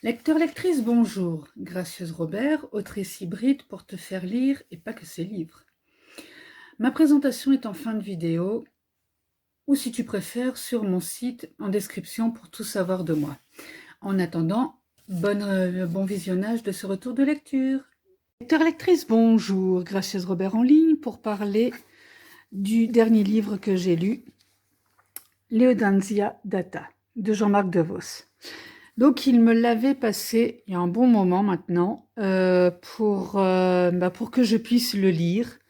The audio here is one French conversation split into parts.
Lecteur, lectrice, bonjour. Gracieuse Robert, autrice hybride pour te faire lire et pas que ses livres. Ma présentation est en fin de vidéo, ou si tu préfères, sur mon site en description pour tout savoir de moi. En attendant, bon visionnage de ce retour de lecture. Lecteur, lectrice, bonjour. Gracieuse Robert en ligne pour parler du dernier livre que j'ai lu, Leodanzia Datta, de Jean-Marc Devos. Donc, il me l'avait passé il y a un bon moment maintenant pour que je puisse le lire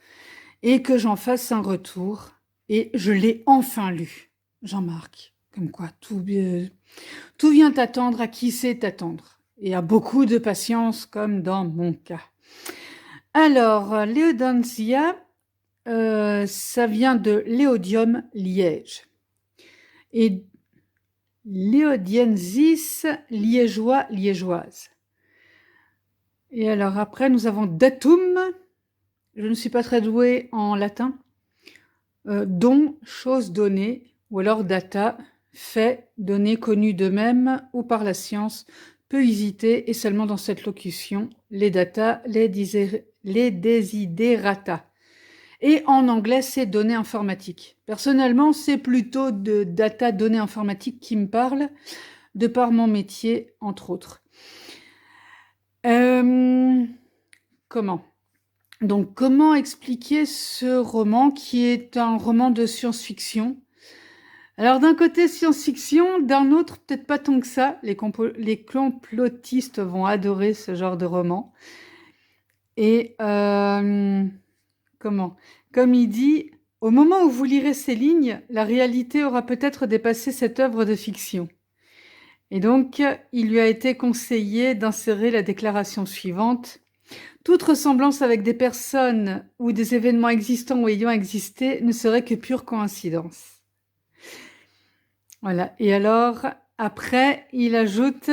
et que j'en fasse un retour. Et je l'ai enfin lu, Jean-Marc. Comme quoi, tout vient t'attendre à qui sait t'attendre. Et à beaucoup de patience, comme dans mon cas. Alors, Léodanzia, ça vient de Léodium liège. Et Léodiensis liégeois, liégeoise. Et alors après, nous avons datum. Je ne suis pas très douée en latin. Don, chose donnée, ou alors data, fait, donné, connu d'eux-mêmes ou par la science, peut hésiter, et seulement dans cette locution, les data, les desiderata. Et en anglais, c'est données informatiques. Personnellement, c'est plutôt de data, données informatiques qui me parle, de par mon métier, entre autres. Comment ? Donc, comment expliquer ce roman qui est un roman de science-fiction ? Alors, d'un côté, science-fiction, d'un autre, peut-être pas tant que ça. Les complotistes vont adorer ce genre de roman. Et comme il dit, au moment où vous lirez ces lignes, la réalité aura peut-être dépassé cette œuvre de fiction. Et donc, il lui a été conseillé d'insérer la déclaration suivante. Toute ressemblance avec des personnes ou des événements existants ou ayant existé ne serait que pure coïncidence. Voilà. Et alors, après, il ajoute,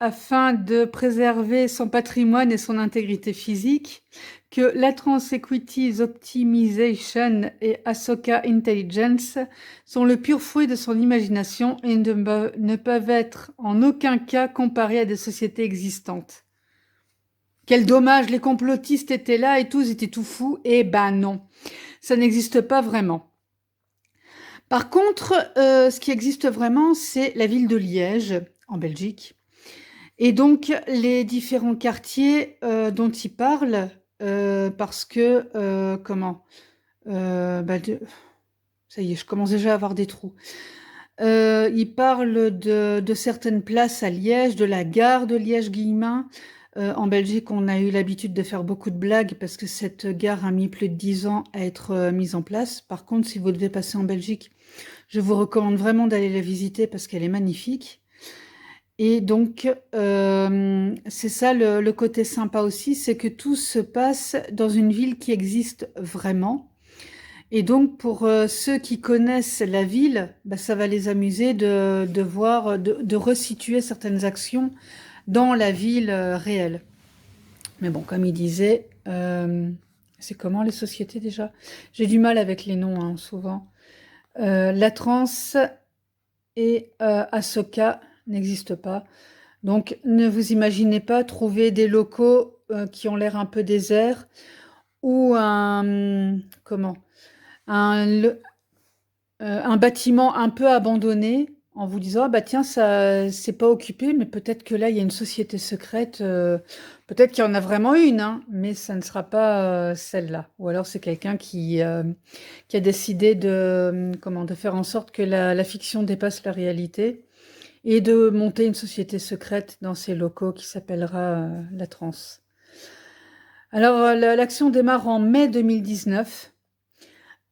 afin de préserver son patrimoine et son intégrité physique, que la Trans-Equities Optimization et Ahsoka Intelligence sont le pur fruit de son imagination et ne peuvent être en aucun cas comparés à des sociétés existantes. Quel dommage, les complotistes étaient là et tous étaient tout fous. Eh ben non, ça n'existe pas vraiment. Par contre, ce qui existe vraiment, c'est la ville de Liège, en Belgique. Et donc, les différents quartiers dont il parle, parce que, ça y est, je commence déjà à avoir des trous. Il parle de certaines places à Liège, de la gare de Liège-Guillemins. En Belgique, on a eu l'habitude de faire beaucoup de blagues parce que cette gare a mis plus de 10 ans à être mise en place. Par contre, si vous devez passer en Belgique, je vous recommande vraiment d'aller la visiter parce qu'elle est magnifique. Et donc, c'est ça le côté sympa aussi, c'est que tout se passe dans une ville qui existe vraiment. Et donc, pour ceux qui connaissent la ville, ça va les amuser de voir, de resituer certaines actions dans la ville réelle. Mais bon, comme il disait, c'est comment les sociétés déjà? J'ai du mal avec les noms, hein, souvent. La Trans et Ahsoka n'existent pas. Donc, ne vous imaginez pas trouver des locaux qui ont l'air un peu déserts ou un bâtiment un peu abandonné en vous disant ah bah tiens ça c'est pas occupé mais peut-être que là il y a une société secrète peut-être qu'il y en a vraiment une hein, mais ça ne sera pas celle-là ou alors c'est quelqu'un qui a décidé de faire en sorte que la fiction dépasse la réalité et de monter une société secrète dans ces locaux qui s'appellera la Trans. Alors l'action démarre en mai 2019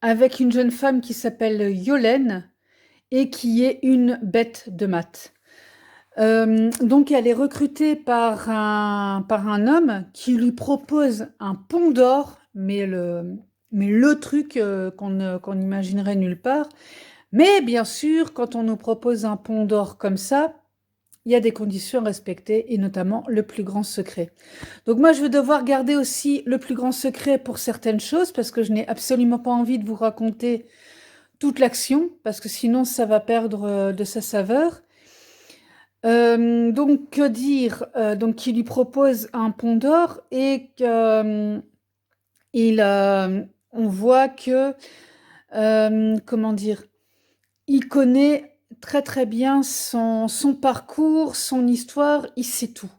avec une jeune femme qui s'appelle Yolène et qui est une bête de maths. Donc elle est recrutée par un homme qui lui propose un pont d'or, mais le truc qu'on n'imaginerait nulle part. Mais bien sûr, quand on nous propose un pont d'or comme ça, il y a des conditions respectées et notamment le plus grand secret. Donc moi, je vais devoir garder aussi le plus grand secret pour certaines choses parce que je n'ai absolument pas envie de vous raconter toute l'action parce que sinon ça va perdre de sa saveur. Donc que dire? Donc il lui propose un pont d'or et que, on voit que, comment dire? Il connaît très, très bien son parcours, son histoire, il sait tout.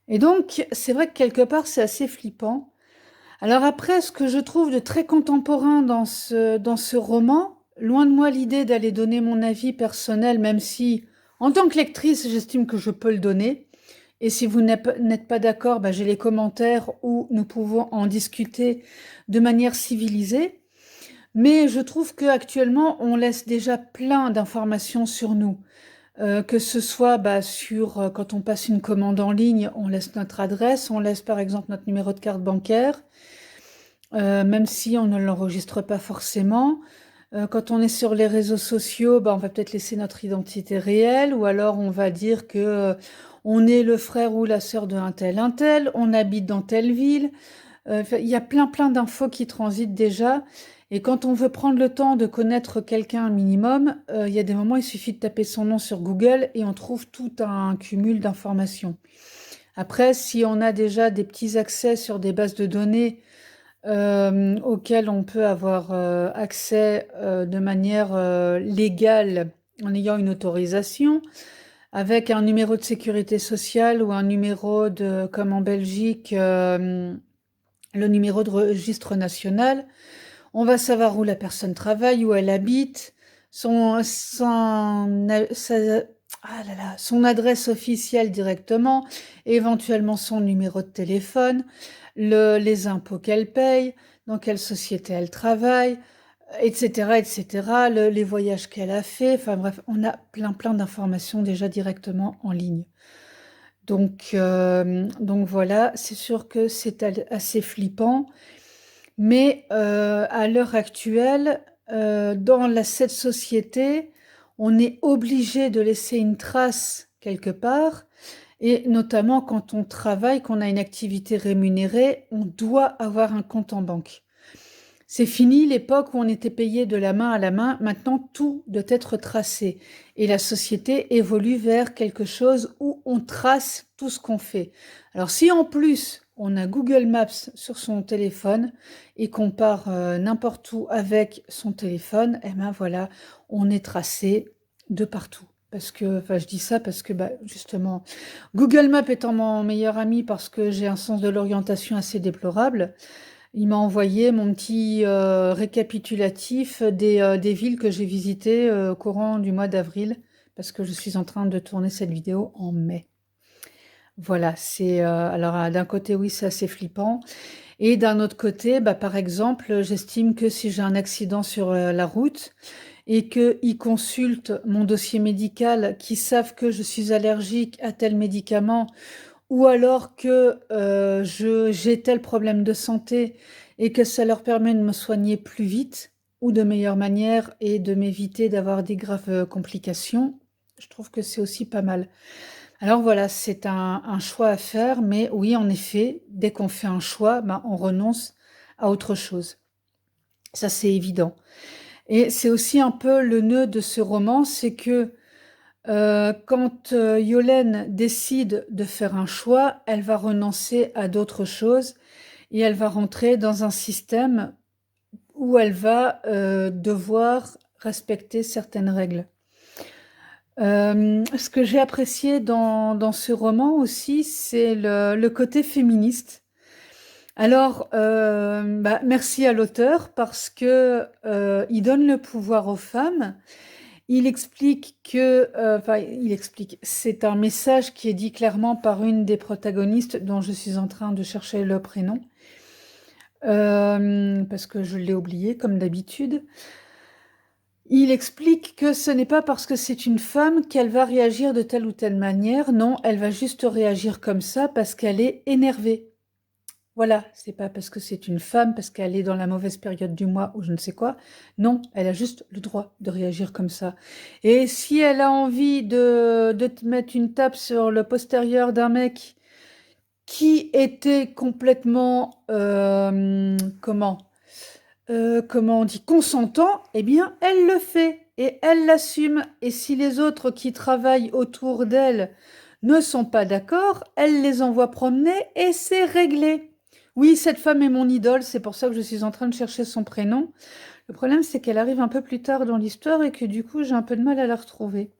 Et donc c'est vrai que quelque part c'est assez flippant. Alors après, ce que je trouve de très contemporain dans ce roman, loin de moi l'idée d'aller donner mon avis personnel, même si, en tant que lectrice, j'estime que je peux le donner. Et si vous n'êtes pas d'accord, bah, j'ai les commentaires où nous pouvons en discuter de manière civilisée. Mais je trouve qu'actuellement, on laisse déjà plein d'informations sur nous. Que ce soit bah, sur quand on passe une commande en ligne, on laisse notre adresse, on laisse par exemple notre numéro de carte bancaire. Même si on ne l'enregistre pas forcément. Quand on est sur les réseaux sociaux, bah, on va peut-être laisser notre identité réelle, ou alors on va dire que on est le frère ou la sœur de un tel, on habite dans telle ville. Enfin, il y a plein plein d'infos qui transitent déjà. Et quand on veut prendre le temps de connaître quelqu'un un minimum, il y a des moments, il suffit de taper son nom sur Google et on trouve tout un cumul d'informations. Après, si on a déjà des petits accès sur des bases de données auquel on peut avoir accès de manière légale en ayant une autorisation, avec un numéro de sécurité sociale ou un numéro de, comme en Belgique, le numéro de registre national. On va savoir où la personne travaille, où elle habite, son adresse officielle directement, éventuellement son numéro de téléphone, les impôts qu'elle paye, dans quelle société elle travaille, etc., etc., les voyages qu'elle a fait. Enfin bref, on a plein plein d'informations déjà directement en ligne. Donc voilà, c'est sûr que c'est assez flippant. Mais à l'heure actuelle, cette société, on est obligé de laisser une trace quelque part. Et notamment quand on travaille, qu'on a une activité rémunérée, on doit avoir un compte en banque. C'est fini l'époque où on était payé de la main à la main. Maintenant, tout doit être tracé. Et la société évolue vers quelque chose où on trace tout ce qu'on fait. Alors si en plus on a Google Maps sur son téléphone et qu'on part n'importe où avec son téléphone, eh ben voilà, on est tracé de partout. Parce que, enfin, je dis ça parce que, bah, justement, Google Maps étant mon meilleur ami parce que j'ai un sens de l'orientation assez déplorable, il m'a envoyé mon petit récapitulatif des villes que j'ai visitées au courant du mois d'avril, parce que je suis en train de tourner cette vidéo en mai. Voilà, alors d'un côté oui c'est assez flippant, et d'un autre côté, bah, par exemple, j'estime que si j'ai un accident sur la route et qu'ils consultent mon dossier médical, qu'ils savent que je suis allergique à tel médicament, ou alors que j'ai tel problème de santé et que ça leur permet de me soigner plus vite ou de meilleure manière et de m'éviter d'avoir des graves complications, je trouve que c'est aussi pas mal. Alors voilà, c'est un choix à faire, mais oui, en effet, dès qu'on fait un choix, ben, on renonce à autre chose. Ça, c'est évident. Et c'est aussi un peu le nœud de ce roman, c'est que quand Yolène décide de faire un choix, elle va renoncer à d'autres choses et elle va rentrer dans un système où elle va devoir respecter certaines règles. Ce que j'ai apprécié dans ce roman aussi, c'est le côté féministe. Alors, bah, merci à l'auteur parce que il donne le pouvoir aux femmes. Il explique que, enfin, il explique, c'est un message qui est dit clairement par une des protagonistes dont je suis en train de chercher le prénom, parce que je l'ai oublié comme d'habitude. Il explique que ce n'est pas parce que c'est une femme qu'elle va réagir de telle ou telle manière. Non, elle va juste réagir comme ça parce qu'elle est énervée. Voilà, c'est pas parce que c'est une femme, parce qu'elle est dans la mauvaise période du mois ou je ne sais quoi. Non, elle a juste le droit de réagir comme ça. Et si elle a envie de te mettre une tape sur le postérieur d'un mec qui était complètement, comment? comment on dit, consentant, eh bien, elle le fait et elle l'assume. Et si les autres qui travaillent autour d'elle ne sont pas d'accord, elle les envoie promener et c'est réglé. Oui, cette femme est mon idole, c'est pour ça que je suis en train de chercher son prénom. Le problème, c'est qu'elle arrive un peu plus tard dans l'histoire et que du coup, j'ai un peu de mal à la retrouver.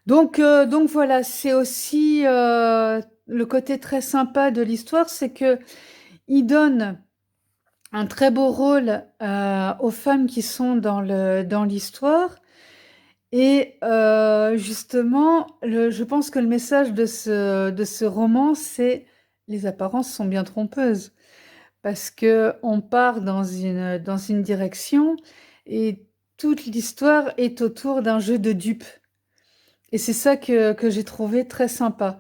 Donc voilà, c'est aussi le côté très sympa de l'histoire, c'est que il donne un très beau rôle aux femmes qui sont dans l'histoire. Et justement, je pense que le message de ce roman, c'est les apparences sont bien trompeuses. Parce que on part dans une direction et toute l'histoire est autour d'un jeu de dupes. Et c'est ça que j'ai trouvé très sympa.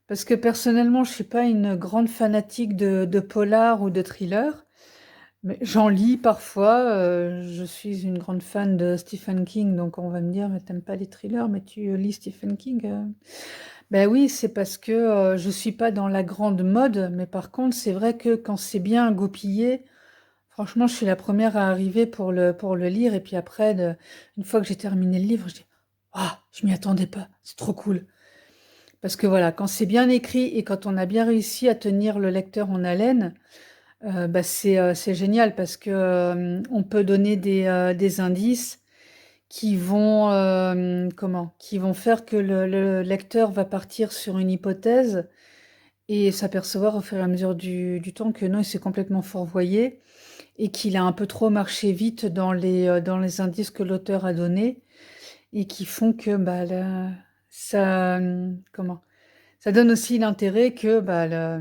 Parce que personnellement, je suis pas une grande fanatique de polar ou de thriller. Mais j'en lis parfois, je suis une grande fan de Stephen King, donc on va me dire: «Mais t'aimes pas les thrillers, mais tu lis Stephen King?» Ben oui, c'est parce que je suis pas dans la grande mode, mais par contre, c'est vrai que quand c'est bien goupillé, franchement, je suis la première à arriver pour le lire, et puis après, une fois que j'ai terminé le livre, je dis: «Ah, je m'y attendais pas, c'est trop cool!» Parce que voilà, quand c'est bien écrit et quand on a bien réussi à tenir le lecteur en haleine, bah, c'est génial parce que, on peut donner des indices qui vont, comment? Qui vont faire que le lecteur va partir sur une hypothèse et s'apercevoir au fur et à mesure du temps que non, il s'est complètement fourvoyé et qu'il a un peu trop marché vite dans les indices que l'auteur a donnés et qui font que, bah, ça, comment? Ça donne aussi l'intérêt que, bah,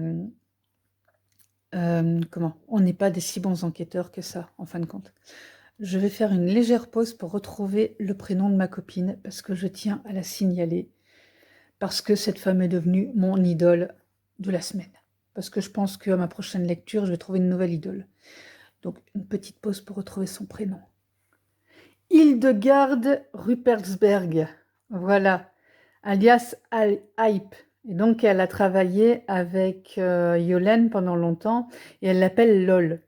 comment? On n'est pas des si bons enquêteurs que ça, en fin de compte. Je vais faire une légère pause pour retrouver le prénom de ma copine parce que je tiens à la signaler, parce que cette femme est devenue mon idole de la semaine. Parce que je pense qu'à ma prochaine lecture, je vais trouver une nouvelle idole. Donc une petite pause pour retrouver son prénom. Hildegarde Rupertsberg, voilà, alias Hype. Et donc elle a travaillé avec Yolène pendant longtemps et elle l'appelle LOL.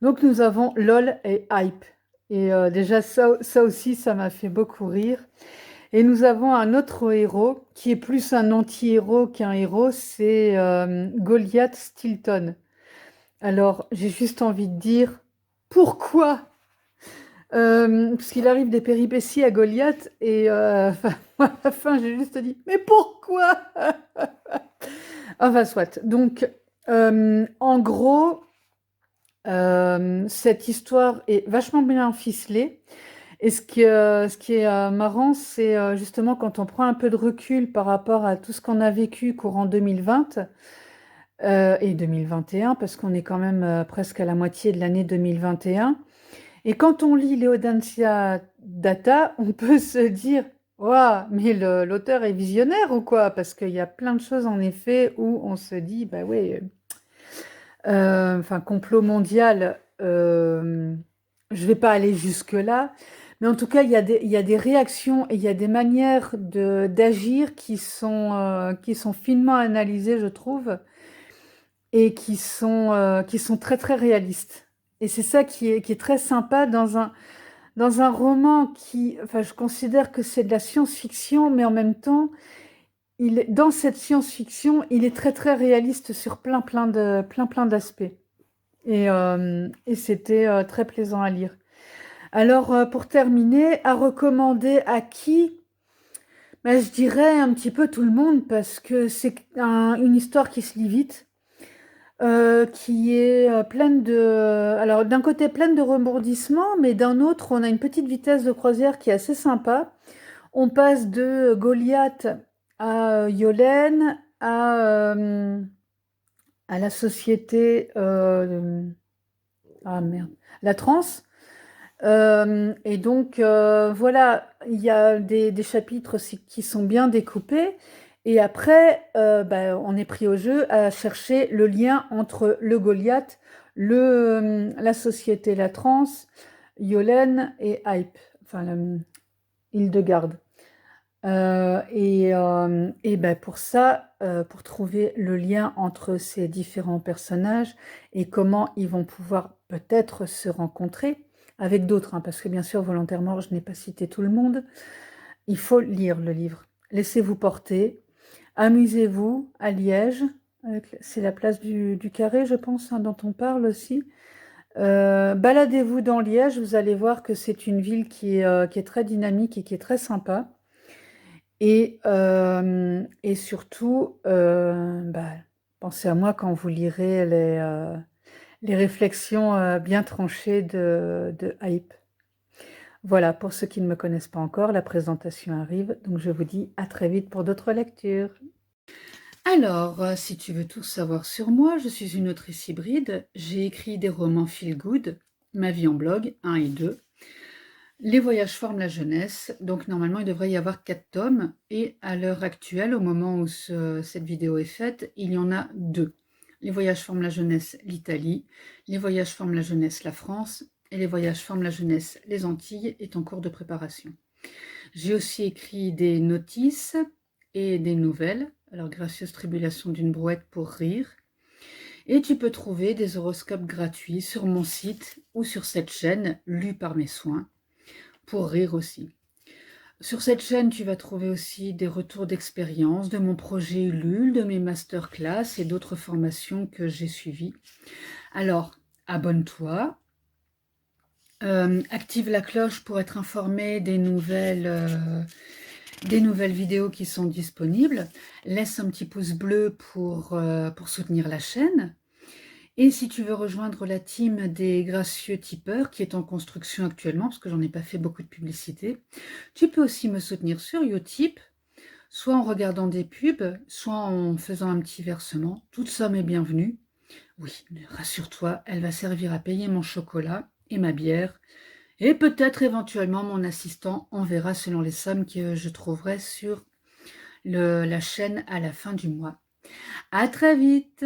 Donc nous avons LOL et Hype. Et déjà ça aussi, ça m'a fait beaucoup rire. Et nous avons un autre héros qui est plus un anti-héros qu'un héros, c'est Goliath Stilton. Alors j'ai juste envie de dire pourquoi? Parce qu'il arrive des péripéties à Goliath et enfin, à la fin j'ai juste dit mais pourquoi? Enfin soit. Donc en gros, cette histoire est vachement bien ficelée. Et ce qui est marrant, c'est justement quand on prend un peu de recul par rapport à tout ce qu'on a vécu courant 2020 et 2021, parce qu'on est quand même presque à la moitié de l'année 2021. Et quand on lit Leodancia Data, on peut se dire, waouh, mais l'auteur est visionnaire ou quoi? Parce qu'il y a plein de choses en effet où on se dit, bah ouais, enfin, complot mondial, je vais pas aller jusque-là, mais en tout cas, il y a des réactions et il y a des manières d'agir qui sont finement analysées, je trouve, et qui sont très très réalistes. Et c'est ça qui est très sympa dans un roman qui, enfin, je considère que c'est de la science-fiction, mais en même temps, dans cette science-fiction, il est très très réaliste sur plein d'aspects. Et c'était très plaisant à lire. Alors, pour terminer, à recommander à qui? Ben, je dirais un petit peu tout le monde parce que c'est une histoire qui se lit vite, qui est pleine alors d'un côté pleine de rebondissements, mais d'un autre, on a une petite vitesse de croisière qui est assez sympa. On passe de Goliath à Yolène, à la société, ah merde, la transe. Et donc, voilà, il y a des chapitres aussi qui sont bien découpés. Et après, bah, on est pris au jeu à chercher le lien entre le Goliath, la société La Transe, Yolène et Hype, enfin, Hildegarde. Et ben pour ça, pour trouver le lien entre ces différents personnages et comment ils vont pouvoir peut-être se rencontrer avec d'autres, hein, parce que bien sûr, volontairement, je n'ai pas cité tout le monde. Il faut lire le livre. Laissez-vous porter. Amusez-vous à Liège. C'est la place du Carré, je pense, hein, dont on parle aussi. Baladez-vous dans Liège, vous allez voir que c'est une ville qui est très dynamique et qui est très sympa. Et surtout, bah, pensez à moi quand vous lirez les réflexions bien tranchées de Hype. Voilà, pour ceux qui ne me connaissent pas encore, la présentation arrive, donc je vous dis à très vite pour d'autres lectures. Alors, si tu veux tout savoir sur moi, je suis une autrice hybride. J'ai écrit des romans feel good, Ma vie en blog 1 et 2. Les voyages forment la jeunesse, donc normalement il devrait y avoir 4 tomes, et à l'heure actuelle, au moment où cette vidéo est faite, il y en a 2. Les voyages forment la jeunesse, l'Italie, les voyages forment la jeunesse, la France, et les voyages forment la jeunesse, les Antilles, est en cours de préparation. J'ai aussi écrit des notices et des nouvelles, alors gracieuse tribulation d'une brouette pour rire, et tu peux trouver des horoscopes gratuits sur mon site ou sur cette chaîne, lus par mes soins, pour rire aussi. Sur cette chaîne, tu vas trouver aussi des retours d'expérience de mon projet Ulule, de mes masterclass et d'autres formations que j'ai suivies. Alors, abonne-toi, active la cloche pour être informé des nouvelles vidéos qui sont disponibles. Laisse un petit pouce bleu pour soutenir la chaîne. Et si tu veux rejoindre la team des gracieux tipeurs qui est en construction actuellement, parce que j'en ai pas fait beaucoup de publicité, tu peux aussi me soutenir sur Utip, soit en regardant des pubs, soit en faisant un petit versement. Toute somme est bienvenue. Oui, rassure-toi, elle va servir à payer mon chocolat et ma bière. Et peut-être éventuellement mon assistant enverra selon les sommes que je trouverai sur la chaîne à la fin du mois. À très vite!